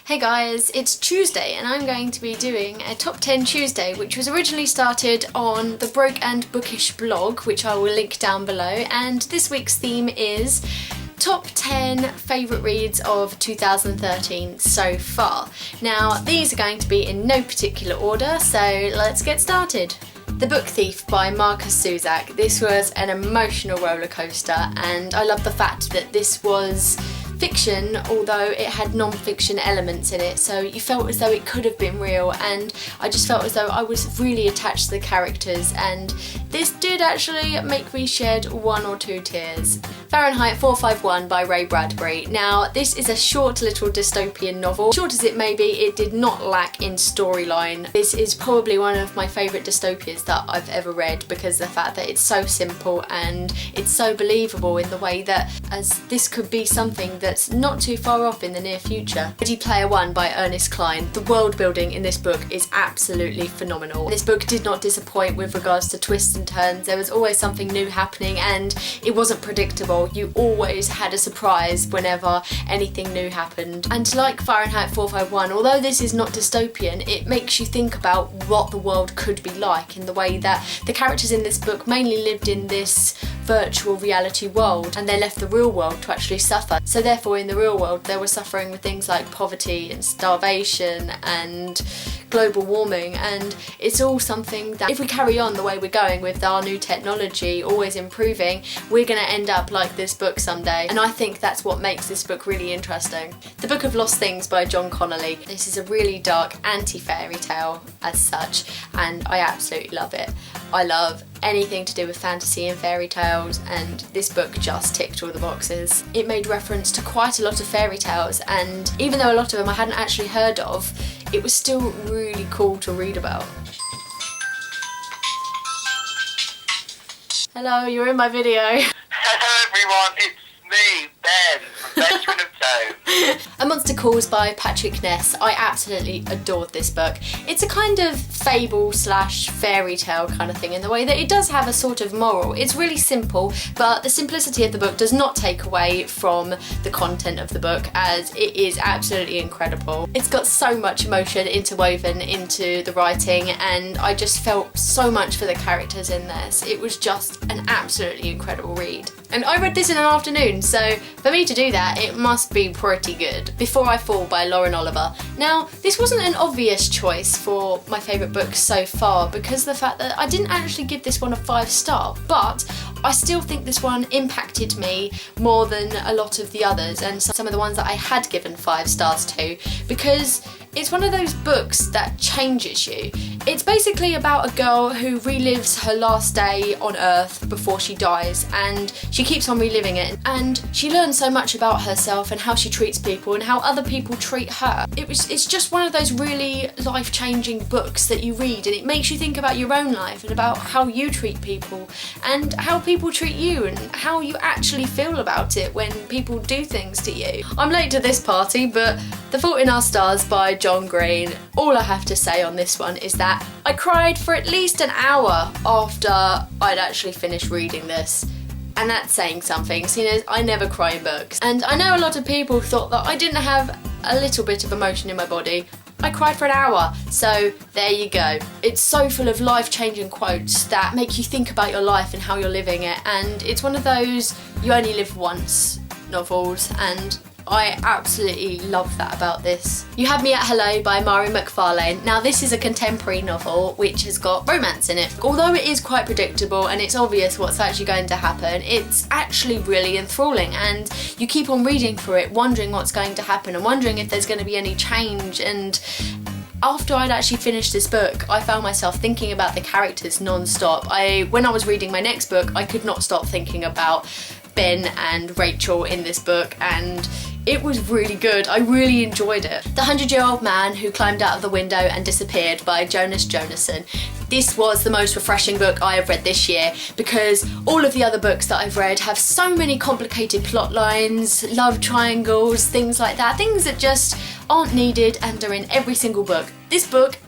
Hey guys, it's Tuesday and I'm going to be doing a Top 10 Tuesday, which was originally started on the Broke and Bookish blog, which I will link down below, and this week's theme is Top 10 favourite reads of 2013 so far. Now these are going to be in no particular order, so let's get started. The Book Thief by Markus Zusak. This was an emotional roller coaster, and I love the fact that this was fiction, although it had non-fiction elements in it, so you felt as though it could have been real, and I just felt as though I was really attached to the characters, and this did actually make me shed one or two tears. Fahrenheit 451 by Ray Bradbury. Now this is a short little dystopian novel. Short as it may be, it did not lack in storyline. This is probably one of my favourite dystopias that I've ever read because of the fact that it's so simple and it's so believable in the way that as this could be something that's not too far off in the near future. Ready Player One by Ernest Cline. The world building in this book is absolutely phenomenal. This book did not disappoint with regards to twists and turns. There was always something new happening and it wasn't predictable. You always had a surprise whenever anything new happened. And like Fahrenheit 451, although this is not dystopian, it makes you think about what the world could be like in the way that the characters in this book mainly lived in this virtual reality world and they left the real world to actually suffer. So therefore in the real world they were suffering with things like poverty and starvation and global warming, and it's all something that if we carry on the way we're going with our new technology always improving, we're going to end up like this book someday, and I think that's what makes this book really interesting. The Book of Lost Things by John Connolly. This is a really dark anti-fairy tale as such, and I absolutely love it. I love anything to do with fantasy and fairy tales, and this book just ticked all the boxes. It made reference to quite a lot of fairy tales, and even though a lot of them I hadn't actually heard of, it was still really cool to read about. Hello, you're in my video. Hello everyone, it's me, Ben, from Veteran of Tone. A Monster Calls by Patrick Ness. I absolutely adored this book. It's a kind of fable slash fairy tale kind of thing in the way that it does have a sort of moral. It's really simple, but the simplicity of the book does not take away from the content of the book, as it is absolutely incredible. It's got so much emotion interwoven into the writing, and I just felt so much for the characters in this. It was just an absolutely incredible read. And I read this in an afternoon, so for me to do that, it must be pretty good. Before I Fall by Lauren Oliver. Now, this wasn't an obvious choice for my favourite books so far because of the fact that I didn't actually give this one a 5-star, but I still think this one impacted me more than a lot of the others and some of the ones that I had given 5 stars to, because it's one of those books that changes you. It's basically about a girl who relives her last day on Earth before she dies, and she keeps on reliving it, and she learns so much about herself and how she treats people and how other people treat her. It's just one of those really life-changing books that you read, and it makes you think about your own life and about how you treat people and how people treat you and how you actually feel about it when people do things to you. I'm late to this party, but The Fault in Our Stars by John Green. All I have to say on this one is that I cried for at least an hour after I'd actually finished reading this. And that's saying something, seeing as I never cry in books. And I know a lot of people thought that I didn't have a little bit of emotion in my body. I cried for an hour, so there you go. It's so full of life-changing quotes that make you think about your life and how you're living it, and it's one of those you only live once novels, and I absolutely love that about this. You Have Me at Hello by Mari McFarlane. Now this is a contemporary novel which has got romance in it. Although it is quite predictable and it's obvious what's actually going to happen, it's actually really enthralling, and you keep on reading through it wondering what's going to happen and wondering if there's going to be any change. And after I'd actually finished this book, I found myself thinking about the characters non-stop. When I was reading my next book, I could not stop thinking about Ben and Rachel in this book, and it was really good. I really enjoyed it. The 100-Year-Old Man Who Climbed Out of the Window and Disappeared by Jonas Jonasson. This was the most refreshing book I have read this year because all of the other books that I've read have so many complicated plot lines, love triangles, things like that, things that just aren't needed and are in every single book. This book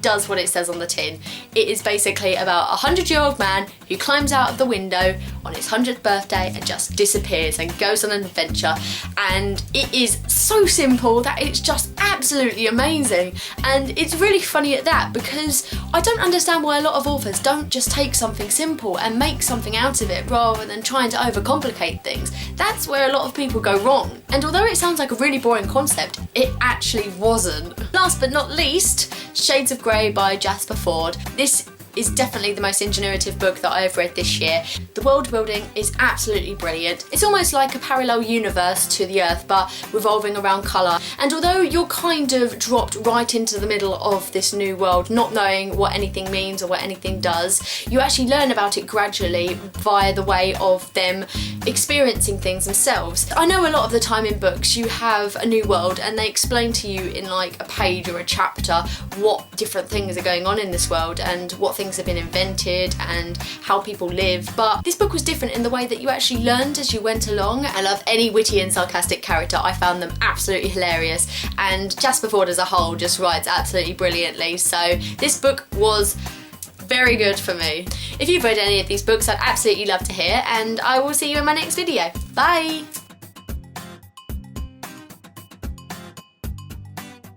does what it says on the tin. It is basically about a 100-year-old man who climbs out of the window on his 100th birthday and just disappears and goes on an adventure, and it is so simple that it's just absolutely amazing, and it's really funny at that, because I don't understand why a lot of authors don't just take something simple and make something out of it rather than trying to overcomplicate things. That's where a lot of people go wrong, and although it sounds like a really boring concept, it actually wasn't. Last but not least, Shades of Grey by Jasper Fforde. This is definitely the most ingenuitive book that I've read this year. The world building is absolutely brilliant. It's almost like a parallel universe to the Earth, but revolving around colour. And although you're kind of dropped right into the middle of this new world, not knowing what anything means or what anything does, you actually learn about it gradually via the way of them experiencing things themselves. I know a lot of the time in books you have a new world and they explain to you in like a page or a chapter what different things are going on in this world and what things have been invented and how people live, but this book was different in the way that you actually learned as you went along. I love any witty and sarcastic character. I found them absolutely hilarious, and Jasper Fforde as a whole just writes absolutely brilliantly, so this book was very good for me. If you've read any of these books, I'd absolutely love to hear, and I will see you in my next video. Bye!